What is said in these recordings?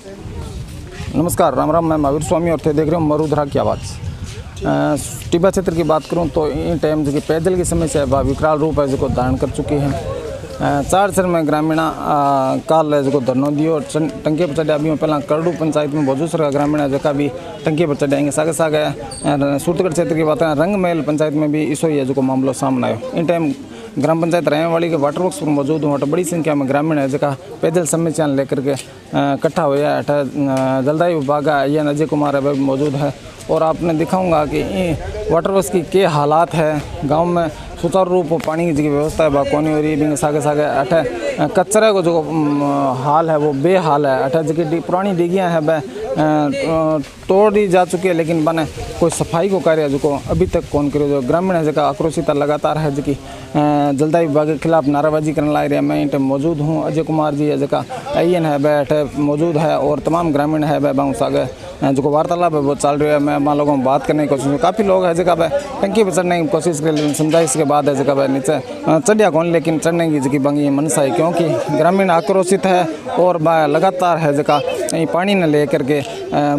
नमस्कार, राम राम। मैं महावीर स्वामी और थे देख रहे हो मरुधरा की आवाज़। टिब्बा क्षेत्र की बात करूं तो इन टाइम जो पेयजल की समस्या है विकराल रूप है जो धारण कर चुकी है। 4 शहर में ग्रामीण काल जो धरनो दियो टंकी पर चढ़ा अभी पहला करडू पंचायत में बहुत सारा ग्रामीण जो भी टंकी पर चढ़ाएंगे सागे सागे सूरतगढ़ क्षेत्र की बात करें रंगमहल पंचायत में भी इसो ही है जो मामलो सामने आयो। इन टाइम ग्राम पंचायत रहने वाली के वाटर वर्क्स पर मौजूद हूँ। बड़ी संख्या में ग्रामीण है जो पैदल समस्या लेकर के इकट्ठा हुआ है। जलदायु विभाग या अजय कुमार है मौजूद है और आपने दिखाऊंगा कि वाटर वर्क्स की क्या हालात है। गांव में सुचारू रूप पानी की व्यवस्था है बाकोनी हो रही है। सागे सागे अठे कचरे को जो हाल है वो बेहाल है। अठे जो पुरानी डिगियाँ है वह तोड़ दी जा चुकी है लेकिन बने कोई सफाई को कार्य जो अभी तक कौन करे। जो ग्रामीण है जो आक्रोशित लगातार है जो जलदायु विभाग के खिलाफ नाराबाजी करने ला रही है। मैं इटे मौजूद हूँ। अजय कुमार जी है जो IN है वह अठे मौजूद है और तमाम ग्रामीण है वह बहुत सागे जो वार्तालाप है वो चल रही है। मैं मान लोगों को बात करने की कोशिश काफ़ी लोग है जो टंकी पर चढ़ने की कोशिश कर लेकिन समझाइश के बाद है जो नीचे चढ़िया कौन लेकिन चढ़ने की जो बंगी मनसा है क्योंकि ग्रामीण आक्रोशित है और लगातार है जो पानी न लेकर के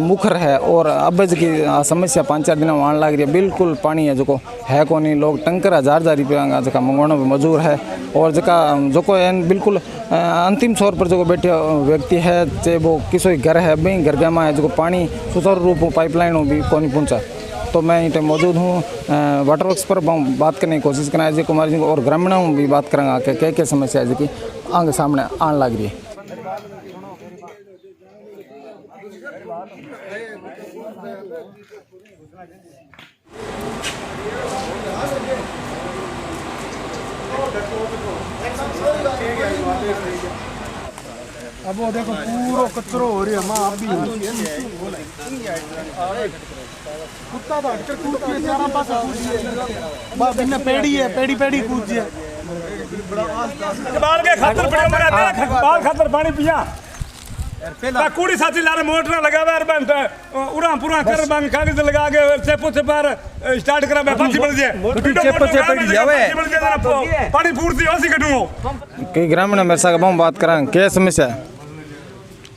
मुखर है और अब की समस्या 5-4 दिन आने लग रही है। बिल्कुल पानी है जो है को नहीं। लोग टंकर 1000 रुपया जो मंगवाने में मजबूर है और जो बिल्कुल अंतिम छोर पर जो बैठे व्यक्ति है चाहे वो किसी घर है भाई घर में है जो पानी सुचारू रूप पाइपलाइन भी कौन पहुँचा। तो मैं इटे मौजूद हूँ वाटर वर्क्स पर बात करने की कोशिश करना अजय कुमार जी को और ग्रामीणों भी बात करेंगे कि क्या क्या समस्या है जो कि आगे सामने आने लग रही है। अब वो देखो पूरा कचरो हो रही है माँ अभी कुत्ता तो हटकर कूद के चारा पास बस बिना पेड़ी है पेड़ी कूद है बाल के खातर पड़े मरे बाल खातर पानी पिया पहला कूड़ी साथी लारे मोटर लगा यार बन उड़ा पूरा कर बन कागज लगा के चेपो से पार स्टार्ट करा मैं पानी बढ़ जाए चेपो से पड़ी जावे पानी पूर्ति ओसी कटू कई ग्रामीण मेरे साथ बात करें क्या समस्या है।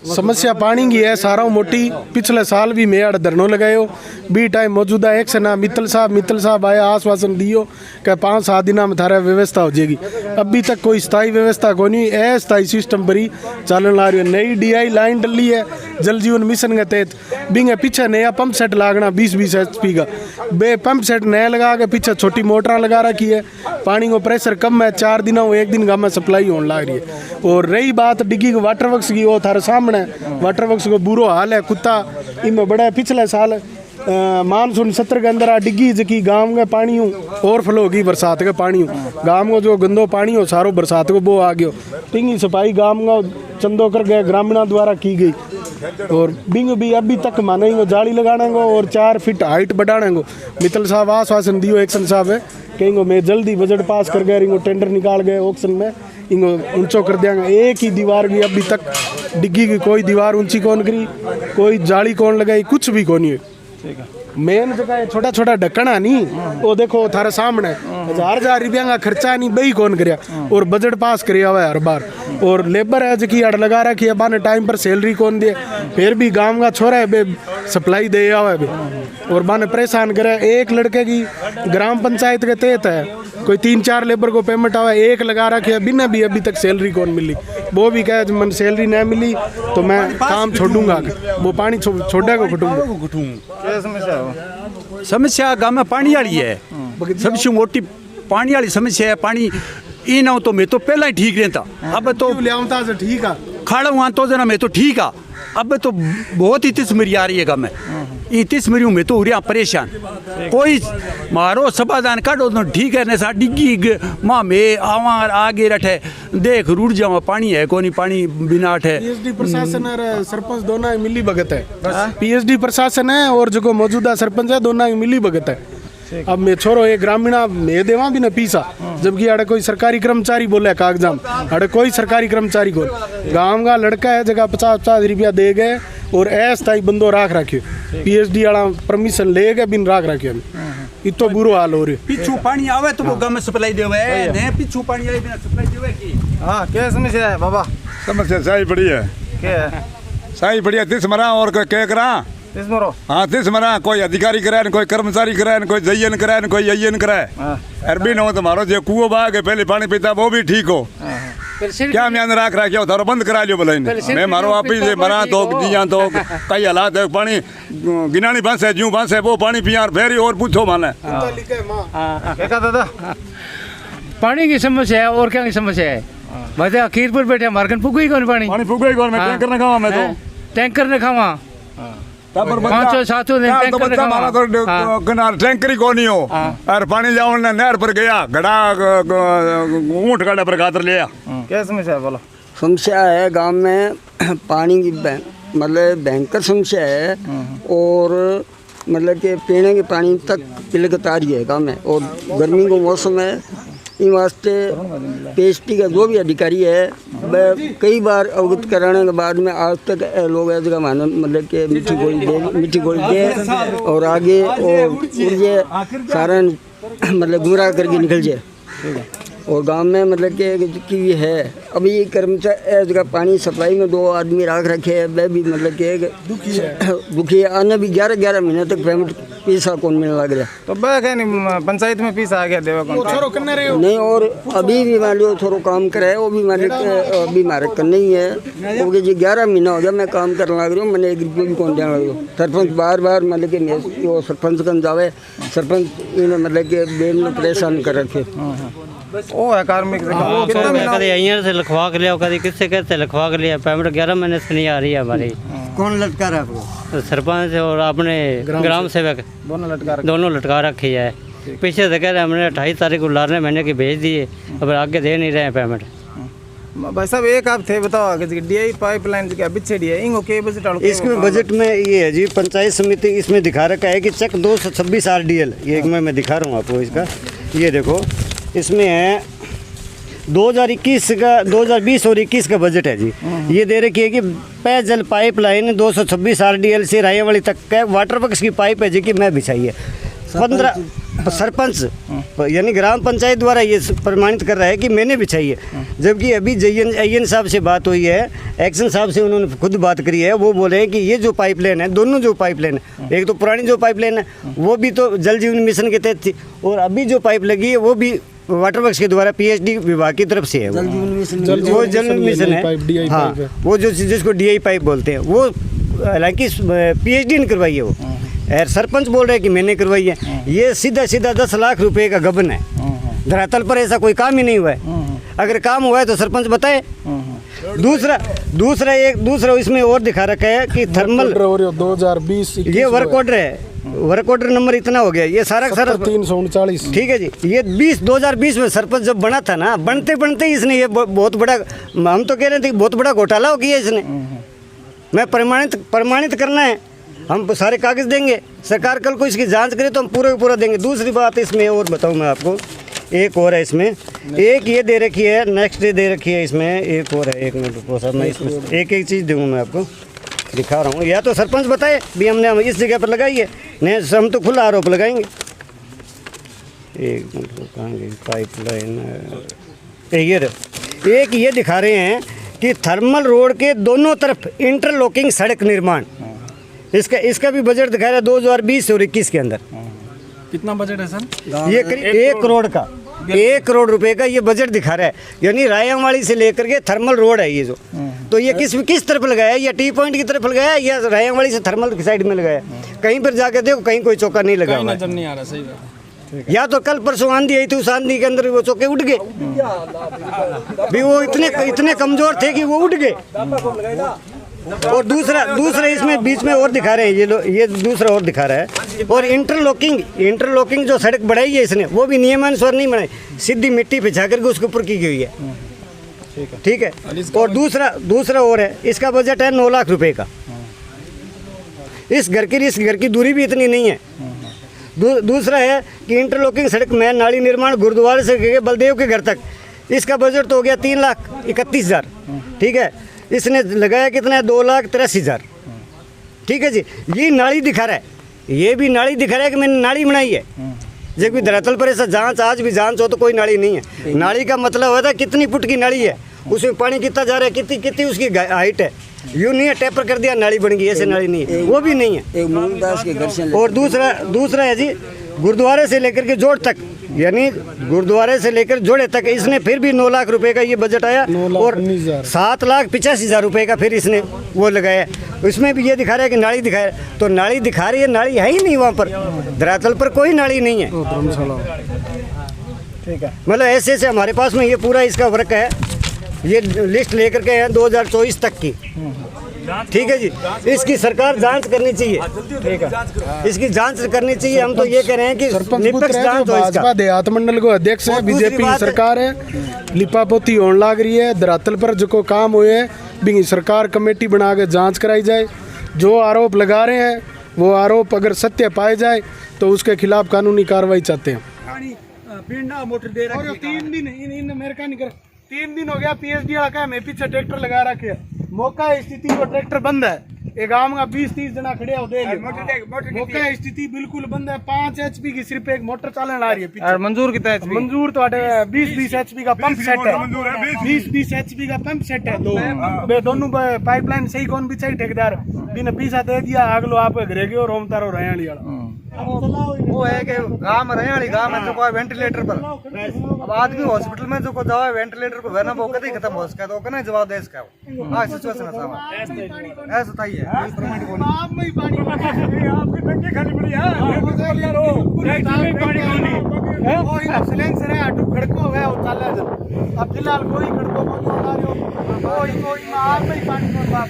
समस्या पानी की है सारा मोटी। पिछले साल भी मैं धरनों लगायो बी टाइम मौजूदा एक्शन मित्तल साहब आया आश्वासन दियो कि 5-7 दिन में थारा व्यवस्था हो जाएगी। अभी तक कोई स्थायी व्यवस्था को नहीं। अस्थायी सिस्टम पर ही चलन ला रही है। नई DI लाइन डली है जल जीवन मिशन के तहत बिंगे पीछे नया पंप सेट लागना 20-20 HP का बे पंप सेट नया लगा के पीछे छोटी मोटर लगा रखी है। पानी को प्रेशर कम है 4 दिनों 1 दिन गाँव में सप्लाई होने लग रही है। और रही बात डिग्गी के वाटर वर्क्स की वो थारे सामने वाटर वर्क्स को बुरो हाल है। कुत्ता इनमें बड़ा पिछले साल मानसून सत्र के अंदर डिग्गी जकी गांव के पानी ओवरफ्लो होगी बरसात के पानी गांव को जो गंदो पानी हो सारो बरसात को वो आ गयो। टिंगी सफाई गांव का चंदो कर गए ग्रामीणों द्वारा की गई और बिंग भी अभी तक माने जाली लगाने को और 4 फीट हाइट बढ़ाने को मित्तल साहब आश्वासन दियो एक्शन साहब है कहेंगे मैं जल्दी बजट पास कर गए इनको टेंडर निकाल गए ऑक्शन में इनको ऊंचो कर देंगे। एक ही दीवार की अभी तक डिग्गी की कोई दीवार ऊंची कौन करी कोई जाली कौन लगाई कुछ भी कौन है। मेन जगह छोटा छोटा ढक्कना नहीं वो देखो थारे सामने 1000 रुपया का खर्चा नहीं बही कौन करया और बजट पास करया हुआ है हर बार और लेबर है जो अड़ लगा रखी है बाने टाइम पर सैलरी कौन दे फिर भी गांव का छोरा है बे सप्लाई दे हुआ है और बाने परेशान करे। एक लड़के की ग्राम पंचायत के तहत है कोई 3-4 लेबर को पेमेंट आवा एक लगा रखी है बिना भी अभी तक सैलरी कौन मिली वो भी कहे मन सैलरी नहीं मिली तो मैं काम छोड़ूंगा वो पानी छोड़ा को घटूंगा। समस्या गाँव में पानी वाली है सबसे मोटी पानी वाली समस्या है। पानी ई ना हो तो मैं तो पहला ही ठीक रहता अब तो ठीक है खाड़ा हुआ तो जना मैं तो ठीक है अब तो बहुत ही तिस्मरी आ रही है गाँव में ये तिस्मरी में तो उरिया परेशान कोई मारो समाधान काटो तो ठीक है ना डिग्गी माँ में आवा आगे रटे देख रुड़ जाओ पानी है कोनी पानी बिना है। PhD प्रशासन और सरपंच दोनों मिली भगत है। PhD प्रशासन है और जो मौजूदा सरपंच है दोनों मिली भगत है। अब मैं छोरो एक ग्रामीणा में देवा भी न पीसा जबकि अड़े कोई सरकारी कर्मचारी बोले कागजाम अड़े कोई सरकारी कर्मचारी को गांव का लड़का है जगह 50-50 रुपया दे गए और अस्थायी बंदो राख रखियो PhD वाला परमिशन ले गए बिन राख रखियो इतो बुरो हाल हो रही। पिछू पानी आवे तो वो गांव में सप्लाई देवे ने पिछू पानी आवे बिना सप्लाई देवे की। हां क्या समस्या है बाबा। समस्या सही बड़ी है क्या है सही बढ़िया तिस मरा और कोई क्या करा इस मरो हाँ तिस मरा कोई अधिकारी कराए न कोई कर्मचारी कराए न कोई जयन कराए न कोई ययन कराए अरबी न हो तुम्हारो जो कुओं बहा के पहले पानी पीता वो भी ठीक हो क्या मैं अंदर राख रखा थारो बंद करा लियो भले मैं मारो आप ही से मरा तो जिया तो कई हालात है पानी गिनानी बस है जूं बस है वो पानी पिया फेरी और पूछो माने क्या दादा पानी की समस्या है और क्या की समस्या है भाई आखिर पर बैठे मार्कन फूक ही कौन पानी पानी फूके कौन मैं टैंकर न खावा मैं तो टैंकर ने खावा तब पर पाँच सौ सात सौ दिन तो टैंकर ने बच्चा खावा मारा तो किनार टैंकर ही कोनी हो और पानी जाओ ने नहर पर गया घड़ा ऊंट गाड़ा पर खातर लिया क्या समस्या है बोलो समस्या है गांव में पानी की मतलब भयंकर समस्या है और मतलब कि पीने के पानी तक किल्लत आ रही है गांव में और गर्मी को मौसम है इन वास्ते पीएचडी का जो भी अधिकारी है वह कई बार अवगत कराने के बाद में आज तक लोग ऐसे का मानो मतलब कि मिट्टी गोली दे और आगे और उड़ जाए सारा मतलब गुमराह करके निकल जाए और गांव में मतलब कि ये है अभी कर्मचारी जगह पानी सप्लाई में 2 आदमी रख रखे हैं वह भी मतलब कि दुखी है आने भी 11 महीने तक पेमेंट पैसा कौन मिलने लग रहा तो बैग है नहीं पंचायत में पैसा आ गया देवा कौन नहीं और अभी भी मान लो थोड़ा काम करे है वो भी मान अभी मारे करना ही है क्योंकि जी 11 महीना हो गया मैं काम करने लग रहा हूँ मैंने 1 रुपये भी कौन देने लग रहा हूँ सरपंच बार मतलब कि वो सरपंच कन जावे सरपंच इन्हें मतलब कि बेन में परेशान कर रखे ओ है कार्मिक कितना महीना कभी यहाँ से लिखवा के लिया कभी किससे कैसे लिखवा के लिया पेमेंट 11 महीने से नहीं आ रही है हमारी कौन लटका रहा है आपको तो सरपंच और अपने ग्राम सेवक दोनों लटका रखी है पीछे से कह रहे हैं हमने 28 तारीख को लाने महीने की भेज दिए अब आगे दे नहीं रहे हैं पेमेंट भाई साहब एक आप थे बताओ डीआई पाइपलाइन क्या बिछे डी है इंगो के बजट आलो इसमें बजट में ये है जी पंचायत समिति इसमें दिखा रखा है कि चेक 226 RDL ये एक मैं दिखा रहा हूँ आपको इसका ये देखो इसमें है 2021 का 2020 और 21 का बजट है जी ये दे रखी है कि पेयजल पाइपलाइन 226 RDL से रायवाड़ी तक का वाटर वर्क्स की पाइप है जी कि मैं बिछाई है 15 सरपंच यानी ग्राम पंचायत द्वारा ये प्रमाणित कर रहा है कि मैंने बिछाई है जबकि अभी जयन साहब से बात हुई है एक्शन साहब से उन्होंने खुद बात करी है वो बोले हैं कि ये जो पाइपलाइन है दोनों जो पाइपलाइन है एक तो पुरानी जो पाइपलाइन है वो भी तो जल जीवन मिशन के तहत थी और अभी जो पाइप लगी है वो भी वाटर वर्क्स के द्वारा पीएचडी विभाग की तरफ से है वो जल मिशन है हाँ वो जो जिसको डीआई पाइप बोलते हैं वो हालांकि पीएचडी ने करवाई है वो सरपंच बोल रहे हैं कि मैंने करवाई है ये सीधा 10 लाख रुपए का गबन है धरातल पर ऐसा कोई काम ही नहीं हुआ है अगर काम हुआ है तो सरपंच बताए दूसरा इसमें और दिखा रखा है कि थर्मल 2020 ये वर्क ऑर्डर है वर्क ऑर्डर नंबर इतना हो गया ये सारा 339 ठीक है जी ये 2020 में सरपंच जब बना था ना बनते इसने ये बहुत बड़ा हम तो कह रहे थे बहुत बड़ा घोटाला हो गया इसने मैं प्रमाणित करना है हम सारे कागज देंगे सरकार कल को इसकी जांच करे तो हम पूरा देंगे दूसरी बात इसमें और बताऊं मैं आपको एक और है इसमें एक ये दे रखी है नेक्स्ट डे दे रखी है इसमें एक और है 1 मिनट रुको साहब मैं इसमें एक चीज़ दूंगा मैं आपको दिखा रहा हूँ या तो सरपंच बताए भी हमने इस जगह पर लगाई है नहीं हम तो खुला आरोप लगाएंगे 1 मिनट कहाँ गई पाइपलाइन एक ये दिखा रहे हैं कि थर्मल रोड के दोनों तरफ इंटरलॉकिंग सड़क निर्माण इसका भी बजट दिखा रहा है 2020 और 21 के अंदर कितना बजट है सर ये करीब 1 करोड़ का 1 करोड़ रुपए का ये बजट दिखा रहा है यानी रायांवाड़ी से लेकर के थर्मल रोड है ये जो तो ये किस तरफ लगाया है या टी पॉइंट की तरफ लगाया है या रायांवाड़ी से थर्मल की साइड में लगाया है कहीं पर जाके देखो कहीं कोई चौका नहीं लगा हुआ नजर नहीं आ रहा सही बात है या तो कल परसों आंधी आई थी उस आंधी के अंदर वो चौके उठ गए भी वो इतने कमजोर थे कि वो उठ गए और दूसरा इसमें बीच में और दिखा रहे हैं ये दूसरा और दिखा रहा है और इंटरलॉकिंग जो सड़क बढ़ाई है इसने वो भी नियमानुसार नहीं बनाई सीधी मिट्टी पे जा करके उसके ऊपर की गई है ठीक है और दूसरा और है इसका बजट है 9 लाख रुपए का इस घर की दूरी भी इतनी नहीं है दूसरा है कि इंटरलॉकिंग सड़क में नाली निर्माण गुरुद्वारे से लेकर बलदेव के घर तक इसका बजट तो हो गया 3,31,000 ठीक है इसने लगाया कितना है 2,83,000 ठीक है जी ये नाली दिखा रहा है ये भी नाली दिखा रहा है कि मैंने नाली बनाई है जबकि धरातल पर ऐसा जांच आज भी जांच हो तो कोई नाली नहीं है नाली का मतलब होता है कितनी फुट की नाली है उसमें पानी कितना जा रहा है कितनी उसकी हाइट है यूँ नहीं है टेपर कर दिया नाली बन गई, ऐसे नाली नहीं है, वो भी नहीं है। एक मूंगदास के घर से और दूसरा है जी गुरुद्वारे से लेकर के जोड़ तक, यानी गुरुद्वारे से लेकर जोड़े तक इसने फिर भी 9 लाख रुपए का ये बजट आया, और 7,85,000 रुपए का फिर इसने वो लगाया। उसमें भी ये दिखा रहा है कि नाली दिखा रहा है, तो नाली दिखा रही है, नाली है ही नहीं वहाँ पर, धरातल पर कोई नाली नहीं है। ठीक है, मतलब ऐसे ऐसे हमारे पास में ये पूरा इसका वर्क है, ये लिस्ट लेकर के है 2024 तक की। ठीक है जी, इसकी सरकार जांच करनी चाहिए। ठीक है, इसकी जांच करनी चाहिए। हम तो ये कह रहे हैं कि निष्पक्ष जांच हो इसका। भाजपा देहात मंडल को अध्यक्ष है, बीजेपी सरकार है, लिपापोती होने लग रही है, धरातल पर जो काम हुए भी सरकार कमेटी बना के जांच कराई जाए। जो आरोप लगा रहे हैं वो आरोप अगर सत्य पाए जाए तो उसके खिलाफ कानूनी कार्रवाई चाहते हैं। 3 दिन हो गया पीएचडी वाला का मैं पीछे ट्रैक्टर लगा रखे है, मौका स्थिति को ट्रैक्टर बंद है, एक गांव में 20-30 जना खड़े हो देंगे, मौका स्थिति बिल्कुल बंद है। 5 HP की सिर्फ एक मोटर चलन आ रही है पीछे। और मंजूर कितना है? मंजूर तो 20-20 HP का पंप सेट है, 20-20 HP का पंप सेट है। वे दोनों पाइपलाइन सही कौन भी चाहिए ठेकेदार बिना पैसा दे दिया अगलो आप घरे गए और रोम तारो रहने वाला वो है कि गाँव में रहने गाँव में जो कोई वेंटिलेटर पर, अब आदमी हॉस्पिटल में जो को दवा वेंटिलेटर को वरना वो कभी खत्म हो सका, तो कहना जवाब दे इसका हाँ सिचुएशन है ऐसा था ही है। आपकी टंकी खाली पड़ी है, सिलेंसर है खड़को है और चाले अब फिलहाल कोई खड़को कोई आप में ही पानी में बाप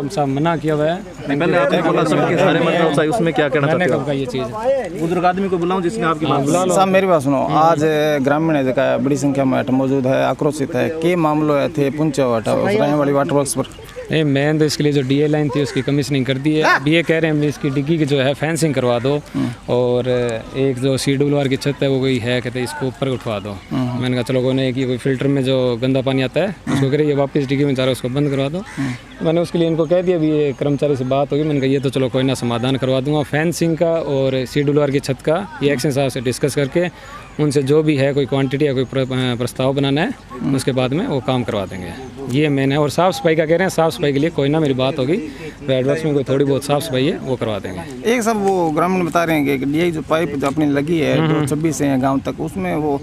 साहब मना किया हुआ है। पहले आपने बोला सबके सारे मतलब चाहिए, उसमें क्या कहना चाहते मैंने कब कहा ये चीज़? बुजुर्ग आदमी को बुलाऊं जिसने आपकी बात साहब मेरी बात सुनो। आज ग्रामीण जगह बड़ी संख्या में मौजूद है, आक्रोशित है, के मामलों है थे पुंचे वाली वाटर वर्क्स पर। नहीं, मैंने तो इसके लिए जो डीए लाइन थी उसकी कमीशनिंग कर दी है। अब ये कह रहे हैं इसकी डिग्गी की जो है फेंसिंग करवा दो, और एक जो CWR की छत है वो कोई है कहते इसको ऊपर उठवा दो। मैंने कहा चलो कोई नहीं, कि कोई फिल्टर में जो गंदा पानी आता है उसको करिए वापस डिग्गी में जा रहा है उसको बंद करवा दो। मैंने उसके लिए इनको कह दिया, अभी ये कर्मचारी से बात होगी, मैंने कहा ये तो चलो कोई ना समाधान करवा दूंगा। फेंसिंग का और CWR की छत का ये एक्शन साहब से डिस्कस करके उनसे जो भी है कोई क्वांटिटी या कोई प्रस्ताव बनाना है उसके बाद में वो काम करवा देंगे। ये मैंने, और साफ़ सफाई का कह रहे हैं, साफ़ सफाई के लिए कोई ना मेरी बात होगी, एडवर्स में कोई थोड़ी बहुत साफ़ सफाई है वो करवा देंगे। एक सब वो ग्रामीण बता रहे हैं कि डीआई जो पाइप जो अपनी लगी है 226 है गांव तक, उसमें वो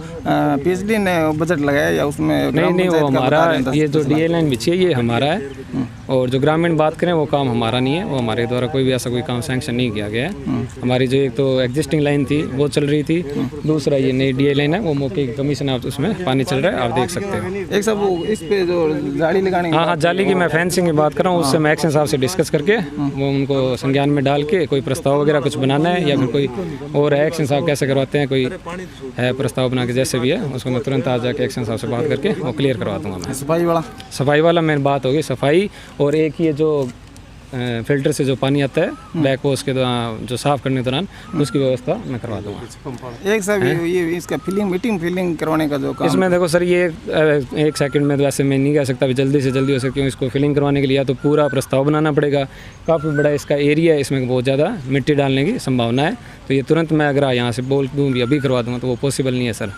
PhD ने बजट लगाया या उसमें? नहीं, वो हमारा ये जो डीए लाइन बिछी है ये हमारा है, और जो ग्रामीण बात करें वो काम हमारा नहीं है, वो हमारे द्वारा कोई भी ऐसा कोई काम सैंक्शन नहीं किया गया है। हमारी जो एक तो एग्जिस्टिंग लाइन थी वो चल रही थी, दूसरा ये नई डीए लाइन है वो मौके की कमीशन आप उसमें पानी चल रहा है, आप देख सकते हो। एक सब वो इस पे जो जाली लगाने, हाँ, जाली की मैं फेंसिंग की बात कर रहा हूँ, उससे मैं एक्शन साहब से डिस्कस करके वो उनको संज्ञान में डाल के कोई प्रस्ताव वगैरह कुछ बनाना है या फिर कोई और है एक्शन साहब कैसे करवाते हैं, कोई है प्रस्ताव बना के जैसे भी है उसको मैं तुरंत आज जाके एक्शन साहब से बात करके वो क्लियर करवा दूंगा। मैं सफाई वाला मेरी बात होगी, सफाई, और एक ये जो फिल्टर से जो पानी आता है बैक वॉश के दौरान जो साफ़ करने के दौरान उसकी व्यवस्था मैं करवा दूँगा। एक सब ये इसका फिलिंग करवाने का जो काम, इसमें देखो सर ये 1 सेकंड में तो वैसे मैं नहीं कह सकता भी जल्दी से जल्दी हो सकती हूँ। इसको फिलिंग करवाने के लिए तो पूरा प्रस्ताव बनाना पड़ेगा, काफ़ी बड़ा इसका एरिया है, इसमें बहुत ज़्यादा मिट्टी डालने की संभावना है, तो ये तुरंत मैं अगर यहाँ से बोल दूँ भी अभी करवा दूँगा तो वो पॉसिबल नहीं है सर।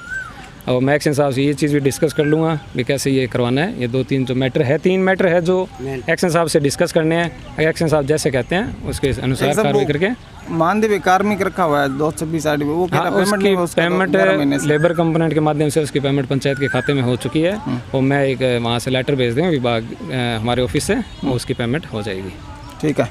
और मैं एक्शन साहब से ये चीज़ भी डिस्कस कर लूँगा कि कैसे ये करवाना है। ये 2-3 जो मैटर है, 3 मैटर है जो एक्शन साहब से डिस्कस करने हैं। एक्शन साहब जैसे कहते हैं उसके अनुसार कार्रवाई करके मानदेय कार्मिक रखा हुआ है 226 आदमी, वो पेमेंट लेबर कंपोनेंट के माध्यम से उसकी पेमेंट पंचायत के खाते में हो चुकी है, और मैं एक वहाँ से लेटर भेज दूँगा विभाग हमारे ऑफिस से, उसकी पेमेंट हो जाएगी। ठीक है।